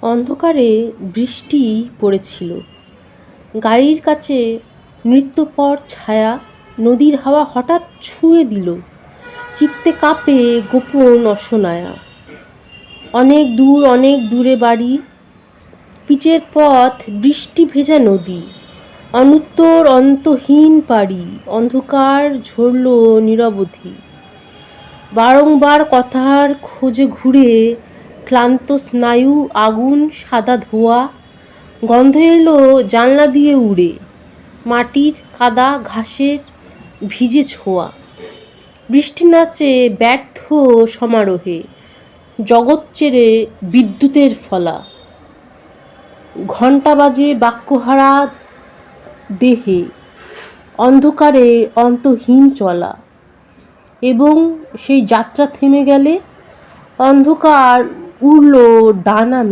অন্ধকারে বৃষ্টি পড়েছিল। গাড়ির কাছে নৃত্যপর ছায়া, নদীর হাওয়া হঠাৎ ছুঁয়ে দিল। চিত্তে কাঁপে গোপন অসনায়া। অনেক দূরে বাড়ি, পিচের পথ, বৃষ্টি ভেজা নদী, অনুত্তর অন্তহীন পাড়ি, অন্ধকার ঝরল নিরবধি। বারংবার কথার খোঁজে ঘুরে, ক্লান্ত স্নায়ু, আগুন সাদা ধোঁয়া, গন্ধ এলো জানলা দিয়ে উড়ে, মাটির কাদা ঘাসের ভিজে ছোঁয়া। বৃষ্টি নাচে ব্যর্থ সমারোহে, জগৎ চেরে বিদ্যুতের ফলা। ঘণ্টা বাজে বাক্যহারা দেহে, অন্ধকারে অন্তহীন চলা। এবং সেই যাত্রা থেমে গেলে অন্ধকার উড়ল ডানা